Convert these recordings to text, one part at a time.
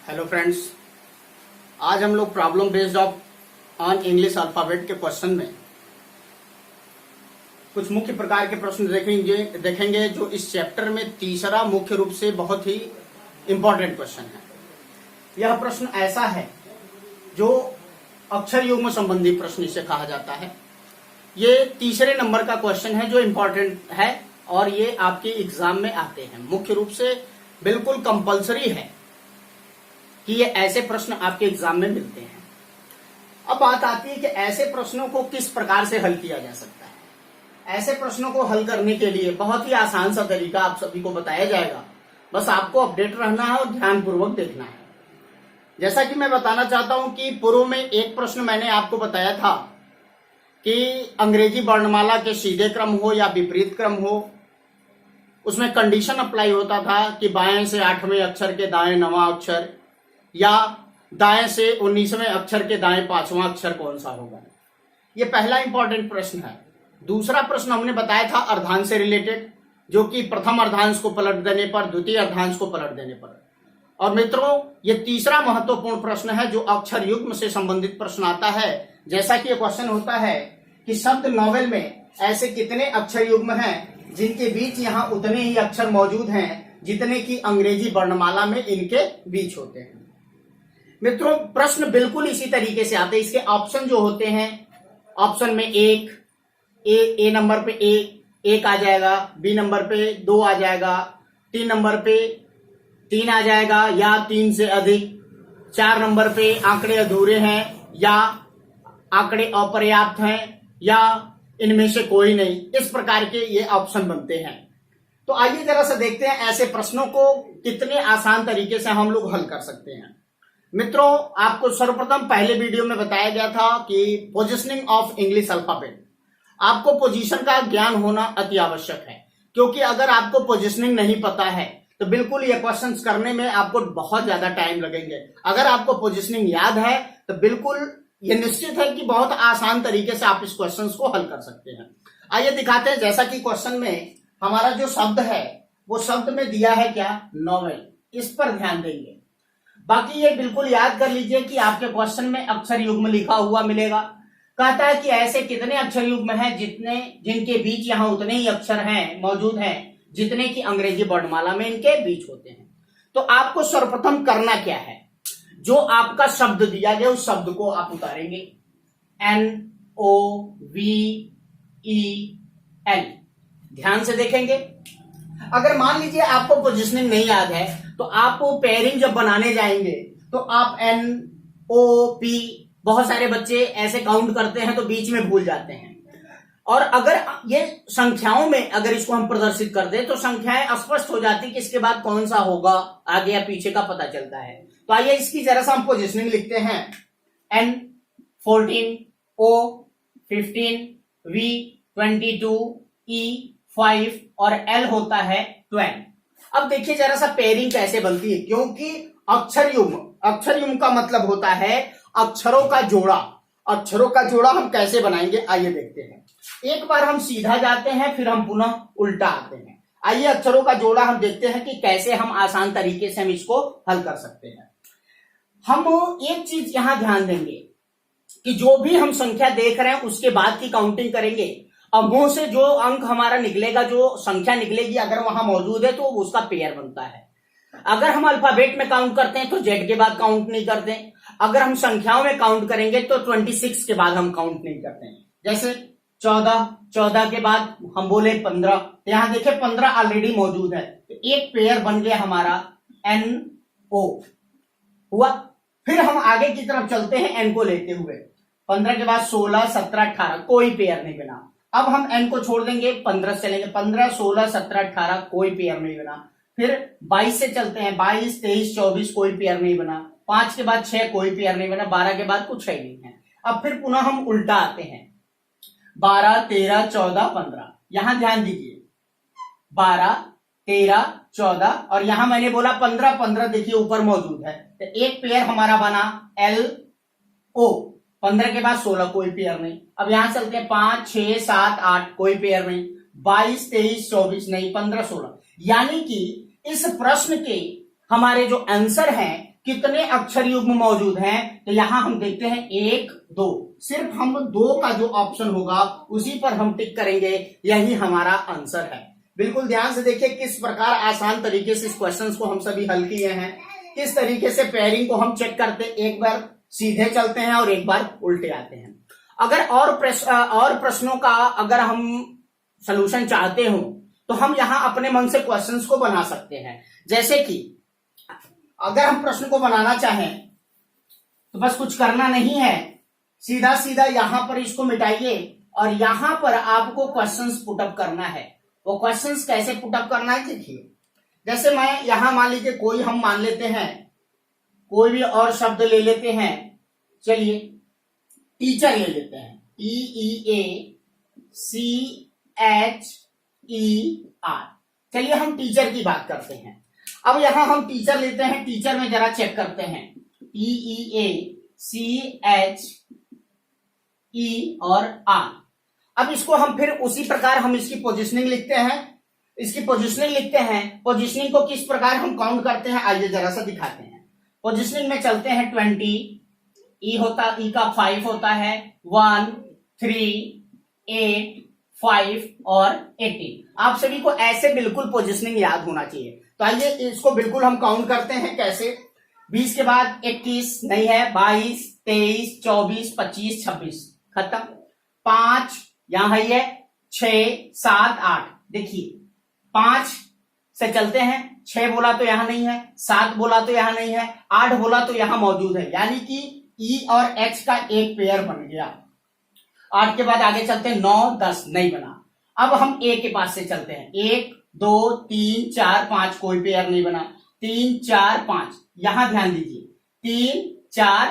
Hello friends, आज हम लोग problem based on English alphabet के क्वेश्चन में कुछ मुख्य प्रकार के प्रश्न देखेंगे जो इस चैप्टर में तीसरा मुख्य रूप से बहुत ही इंपॉर्टेंट क्वेश्चन है। यह प्रश्न ऐसा है जो अक्षर युग्म संबंधी प्रश्न इसे कहा जाता है। ये तीसरे नंबर का क्वेश्चन है जो इंपॉर्टेंट है और ये आपके एग्जाम में आते हैं। मुख्य रूप से बिल्कुल कंपलसरी है कि ये ऐसे प्रश्न आपके एग्जाम में मिलते हैं। अब बात आती है कि ऐसे प्रश्नों को किस प्रकार से हल किया जा सकता है। ऐसे प्रश्नों को हल करने के लिए बहुत ही आसान सा तरीका आप सभी को बताया जाएगा। बस आपको अपडेट रहना है और ध्यानपूर्वक देखना है। जैसा कि मैं बताना चाहता हूं कि पूर्व में एक प्रश्न मैंने आपको बताया था कि अंग्रेजी वर्णमाला के सीधे क्रम हो या विपरीत क्रम हो, उसमें कंडीशन अप्लाई होता था कि बाएं से 8वें अक्षर के दाएं 9वां अक्षर या दाएं से 19वें अक्षर के दाएं 5वां अक्षर कौन सा होगा। ये पहला इंपॉर्टेंट प्रश्न है। दूसरा प्रश्न हमने बताया था अर्धांश से रिलेटेड, जो कि प्रथम अर्धांश को पलट देने पर, द्वितीय अर्धांश को पलट देने पर। और मित्रों, ये तीसरा महत्वपूर्ण प्रश्न है जो अक्षर युग्म से संबंधित प्रश्न आता है। जैसा कि ये क्वेश्चन होता है कि शब्द नॉवेल में ऐसे कितने अक्षर युग्म हैं जिनके बीच यहाँ उतने ही अक्षर मौजूद हैं जितने की अंग्रेजी वर्णमाला में इनके बीच होते हैं। मित्रों, प्रश्न बिल्कुल इसी तरीके से आते हैं। इसके ऑप्शन जो होते हैं, ऑप्शन में ए नंबर पे एक आ जाएगा, बी नंबर पे 2 आ जाएगा, 3 नंबर पे 3 आ जाएगा या 3 से अधिक, 4 नंबर पे आंकड़े अधूरे हैं या आंकड़े अपर्याप्त हैं या इनमें से कोई नहीं। इस प्रकार के ये ऑप्शन बनते हैं। तो आइए जरा सा देखते हैं ऐसे प्रश्नों को कितने आसान तरीके से हम लोग हल कर सकते हैं। मित्रों, आपको सर्वप्रथम पहले वीडियो में बताया गया था कि पोजीशनिंग ऑफ इंग्लिश अल्फाबेट, आपको पोजीशन का ज्ञान होना अति आवश्यक है। क्योंकि अगर आपको पोजीशनिंग नहीं पता है तो बिल्कुल ये क्वेश्चंस करने में आपको बहुत ज्यादा टाइम लगेंगे। अगर आपको पोजीशनिंग याद है तो बिल्कुल ये निश्चित है कि बहुत आसान तरीके से आप इस क्वेश्चन को हल कर सकते हैं। आइए दिखाते हैं। जैसा कि क्वेश्चन में हमारा जो शब्द है वो शब्द में दिया है क्या, नॉवेल। इस पर ध्यान देंगे। बाकी ये बिल्कुल याद कर लीजिए कि आपके क्वेश्चन में अक्षर युग्म लिखा हुआ मिलेगा। कहता है कि ऐसे कितने अक्षर युग्म हैं जिनके बीच यहाँ उतने ही अक्षर हैं मौजूद हैं जितने की अंग्रेजी वर्णमाला में इनके बीच होते हैं। तो आपको सर्वप्रथम करना क्या है, जो आपका शब्द दिया गया उस शब्द को आप उतारेंगे। NOVEL, ध्यान से देखेंगे। अगर मान लीजिए आपको पोजीशनिंग नहीं याद है तो आप पेयरिंग जब बनाने जाएंगे तो आप NOP, बहुत सारे बच्चे ऐसे काउंट करते हैं तो बीच में भूल जाते हैं। और अगर ये संख्याओं में अगर इसको हम प्रदर्शित कर दें तो संख्याएं स्पष्ट हो जाती कि इसके बाद कौन सा होगा, आगे या पीछे का पता चलता है। तो आइए इसकी जरा सा हम पोजीशनिंग लिखते हैं। N14, O15, V22, E5 और L होता है 12। अब देखिए जरा सा पेयरिंग कैसे बनती है, क्योंकि अक्षर युग्म का मतलब होता है अक्षरों का जोड़ा। अक्षरों का जोड़ा हम कैसे बनाएंगे, आइए देखते हैं। एक बार हम सीधा जाते हैं, फिर हम पुनः उल्टा आते हैं। आइए अक्षरों का जोड़ा हम देखते हैं कि कैसे हम आसान तरीके से हम इसको हल कर सकते हैं। हम एक चीज यहां ध्यान देंगे कि जो भी हम संख्या देख रहे हैं उसके बाद की काउंटिंग करेंगे। अब मुंह से जो अंक हमारा निकलेगा, जो संख्या निकलेगी, अगर वहां मौजूद है तो उसका पेयर बनता है। अगर हम अल्फाबेट में काउंट करते हैं तो जेड के बाद काउंट नहीं करते। अगर हम संख्याओं में काउंट करेंगे तो 26 के बाद हम काउंट नहीं करते हैं। जैसे 14 के बाद हम बोले 15, तो यहां देखिए 15 ऑलरेडी मौजूद है, तो एक पेयर बन गया हमारा NO हुआ। फिर हम आगे की तरफ चलते हैं N को लेते हुए। 15 के बाद 16, 17, 18, कोई पेयर नहीं बना। अब हम N को छोड़ देंगे, 15 से लेंगे, 15, 16, 17, 18, कोई पेयर नहीं बना। फिर 22 से चलते हैं, 22, 23, 24, कोई पेयर नहीं बना। 5 के बाद 6, कोई पेयर नहीं बना। 12 के बाद कुछ है नहीं है। अब फिर पुनः हम उल्टा आते हैं, 12, 13, 14, 15। यहां ध्यान दीजिए, 12, 13, 14 और यहां मैंने बोला 15 देखिए ऊपर मौजूद है, तो एक पेयर हमारा बना LO। 15 के बाद 16, कोई पेयर नहीं। अब यहां चलते हैं 5, 6, 7, 8, कोई पेयर नहीं। 22, 23, 24 नहीं, 15, 16। यानी कि इस प्रश्न के हमारे जो आंसर हैं कितने अक्षर युग्म मौजूद हैं, तो यहां हम देखते हैं 1 2, सिर्फ हम 2 का जो ऑप्शन होगा उसी पर हम टिक करेंगे, यही हमारा आंसर है। बिल्कुल ध्यान से देखिए किस प्रकार आसान तरीके से इस क्वेश्चन को हम सभी हल किए हैं, किस तरीके से पेयरिंग को हम चेक करते हैं, एक बार सीधे चलते हैं और एक बार उल्टे आते हैं। अगर और प्रश्नों का अगर हम सलूशन चाहते हो तो हम यहां अपने मन से क्वेश्चंस को बना सकते हैं। जैसे कि अगर हम प्रश्न को बनाना चाहें तो बस कुछ करना नहीं है, सीधा सीधा यहां पर इसको मिटाइए और यहां पर आपको क्वेश्चंस पुटअप करना है। वो क्वेश्चंस कैसे पुटअप करना है देखिए, जैसे मैं यहां मान लीजिए कोई हम मान लेते हैं, कोई भी और शब्द ले लेते हैं, चलिए टीचर ले लेते हैं, TEACHER। चलिए हम टीचर की बात करते हैं। अब यहां हम टीचर लेते हैं, टीचर में जरा चेक करते हैं, TEACHE और R। अब इसको हम फिर उसी प्रकार हम इसकी पोजिशनिंग लिखते हैं, पोजिशनिंग को किस प्रकार हम काउंट करते हैं आइए जरा सा दिखाते हैं। पोजिशनिंग में चलते हैं 20, ई का 5 होता है, 1 3 8 5 और 18। आप सभी को ऐसे बिल्कुल पोजिशनिंग याद होना चाहिए। तो आइए इसको बिल्कुल हम काउंट करते हैं कैसे। 20 के बाद 21 नहीं है, 22 23 24 25 26 खत्म। 5 यहां है, 6 7 8। देखिए 5 से चलते हैं, 6 बोला तो यहां नहीं है, 7 बोला तो यहां नहीं है, 8 बोला तो यहां मौजूद है, यानी कि ई और एच का एक पेयर बन गया। 8 के बाद आगे चलते हैं, 9 10 नहीं बना। अब हम ए के पास से चलते हैं, 1 2 3 4 5 कोई पेयर नहीं बना, 3 4 5 यहां ध्यान दीजिए, 3 4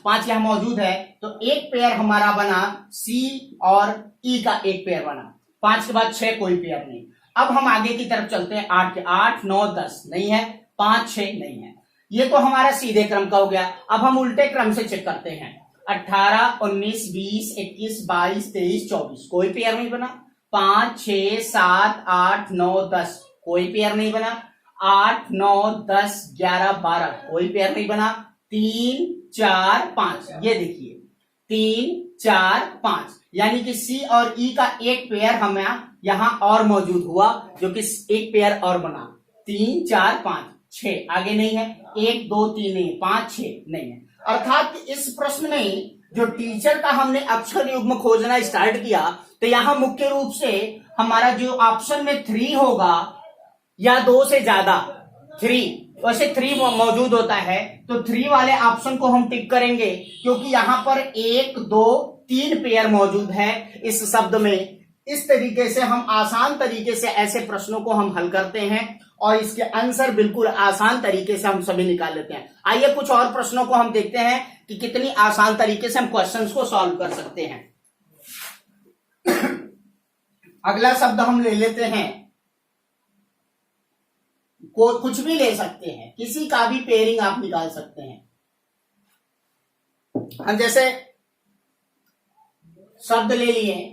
5 यहां मौजूद है, तो एक पेयर हमारा बना, सी और ई का एक पेयर बना। 5 के बाद 6 कोई पेयर नहीं। अब हम आगे की तरफ चलते हैं, 8 के 8 9 10 नहीं है, 5 6 नहीं है। ये तो हमारा सीधे क्रम का हो गया। अब हम उल्टे क्रम से चेक करते हैं, 18 19 20 21 22 23 24 कोई पेयर नहीं बना। 5 6 7 8 9 10 कोई पेयर नहीं बना। 8 9 10 11 12 कोई पेयर नहीं बना। 3 4 5 ये देखिए 3 4 5, यानी कि सी और ई का एक पेयर हमें यहां और मौजूद हुआ, जो कि एक पेयर और बना। 3 4 5 6 आगे नहीं है, 1 2 3 नहीं है, 5 6 नहीं है। अर्थात इस प्रश्न में जो टीचर का हमने अक्षर युग्म खोजना स्टार्ट किया, तो यहां मुख्य रूप से हमारा जो ऑप्शन में 3 होगा या 2 से ज्यादा, 3 वैसे 3 मौजूद होता है, तो 3 वाले ऑप्शन को हम टिक करेंगे, क्योंकि यहां पर 1 2 3 पेयर मौजूद है इस शब्द में। इस तरीके से हम आसान तरीके से ऐसे प्रश्नों को हम हल करते हैं और इसके आंसर बिल्कुल आसान तरीके से हम सभी निकाल लेते हैं। आइए कुछ और प्रश्नों को हम देखते हैं कि कितनी आसान तरीके से हम क्वेश्चंस को सॉल्व कर सकते हैं। अगला शब्द हम ले लेते हैं, कुछ भी ले सकते हैं, किसी का भी पेयरिंग आप निकाल सकते हैं। हम जैसे शब्द ले लिए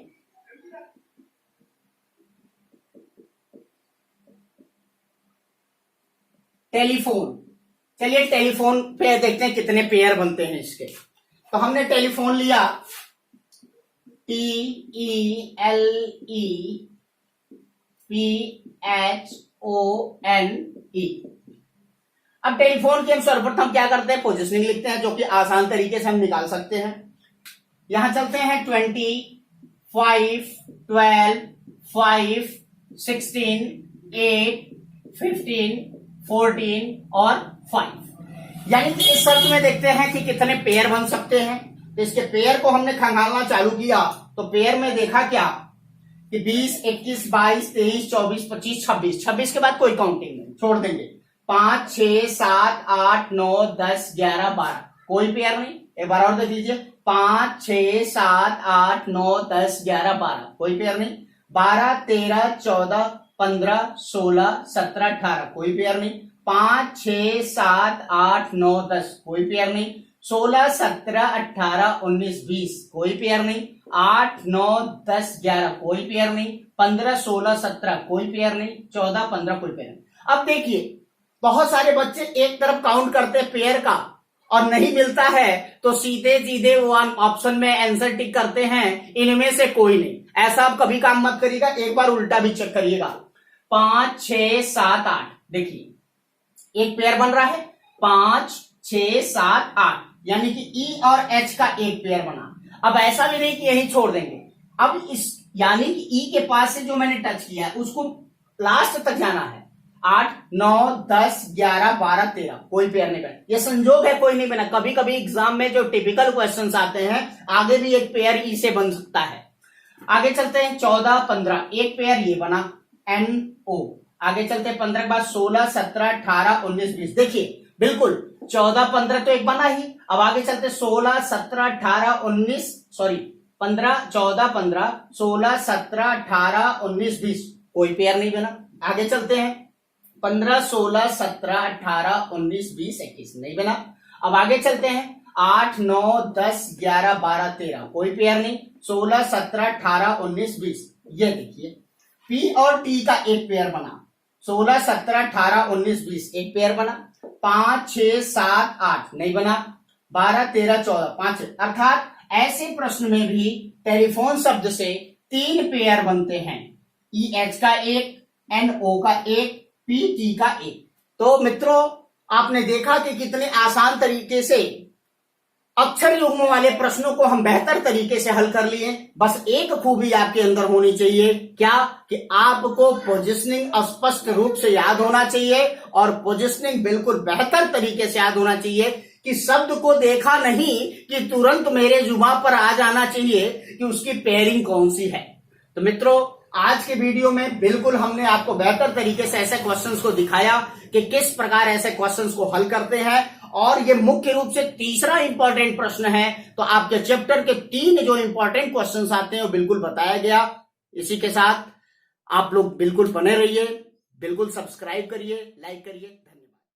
टेलीफोन। चलिए टेलीफोन पे देखते हैं कितने पेयर बनते हैं इसके। तो हमने टेलीफोन लिया, TELEPHONE। अब टेलीफोन की हम सर्वप्रथम क्या करते हैं, पोजिशनिंग लिखते हैं, जो कि आसान तरीके से हम निकाल सकते हैं। यहां चलते हैं 20 5 12 5 16 8 15 14 और 5, यानी कि इस शर्त में देखते हैं कि कितने पेयर बन सकते हैं। तो इसके पेयर को हमने खंगालना चालू किया, तो पेयर में देखा क्या कि 20 21 22 23 24 25 26, 26 के बाद कोई काउंटिंग नहीं, छोड़ देंगे। 5 6 7 8 9 10 11 12 कोई पेयर नहीं। एक बार और देख लीजिए, 5 6 7 8 9 10 11 12 कोई पेयर नहीं। 12 13 14 15 16 17 18 कोई पेयर नहीं। 5 6 7 8 9 10 कोई पेयर नहीं। 16 17 18 19 20 कोई पेयर नहीं। 8 9 10 11 कोई पेयर नहीं। 15 16 17 कोई पेयर नहीं। 14 15 कोई पेयर नहीं। अब देखिए बहुत सारे बच्चे एक तरफ काउंट करते हैं पेयर का और नहीं मिलता है तो सीधे सीधे वन ऑप्शन में आंसर टिक करते हैं, इनमें से कोई नहीं। ऐसा आप कभी काम मत करिएगा, एक बार उल्टा भी चेक करिएगा। 5 6 7 8, देखिए एक पेयर बन रहा है 5 6 7 8, यानी कि ई और एच का एक पेयर बना। अब ऐसा भी नहीं कि यही छोड़ देंगे, अब इस यानी कि ई के पास से जो मैंने टच किया है उसको लास्ट तक जाना है। 8 9 10 11 12 13, कोई पेयर नहीं बना। ये संजोग है, कोई नहीं बना। कभी कभी एग्जाम में जो टिपिकल क्वेश्चंस आते हैं आगे भी एक पेयर ई से बन सकता है। आगे चलते हैं 14 15, एक पेयर ये बना एन ओ। आगे चलते हैं 15 के बाद 16 17 18 19 20, देखिए बिल्कुल 14 15 तो एक बना ही। अब आगे चलते 16 17 18 19, सॉरी 15 14 15 16 17 18 19 20, कोई पेयर नहीं बना। आगे चलते हैं 15 16 17 18 19 20 21, नहीं बना। अब आगे चलते हैं 8 9 10 11 12 13, कोई पेयर नहीं। 16 17 18 19 20, ये देखिए पी और टी का एक पेयर बना। 16 17 18 19 20, एक पेयर बना। 5 6 7 8, नहीं बना। 12 13 14 5, अर्थात ऐसे प्रश्न में भी टेलीफोन शब्द से 3 पेयर बनते हैं, ई एच का एक, एन ओ का एक, पी टी का एक। तो मित्रों आपने देखा कि कितने आसान तरीके से अक्षर युग्म वाले प्रश्नों को हम बेहतर तरीके से हल कर लिए। बस एक खूबी आपके अंदर होनी चाहिए, क्या कि आपको पोजीशनिंग स्पष्ट रूप से याद होना चाहिए और पोजीशनिंग बिल्कुल बेहतर तरीके से याद होना चाहिए कि शब्द को देखा नहीं कि तुरंत मेरे जुबान पर आ जाना चाहिए कि उसकी पेयरिंग कौन सी है। तो मित्रों आज के वीडियो में बिल्कुल हमने आपको बेहतर तरीके से ऐसे क्वेश्चंस को दिखाया कि किस प्रकार ऐसे क्वेश्चंस को हल करते हैं, और ये मुख्य रूप से तीसरा इंपॉर्टेंट प्रश्न है। तो आपके चैप्टर के 3 जो इंपॉर्टेंट क्वेश्चंस आते हैं वो बिल्कुल बताया गया। इसी के साथ आप लोग बिल्कुल बने रहिए, बिल्कुल सब्सक्राइब करिए, लाइक करिए।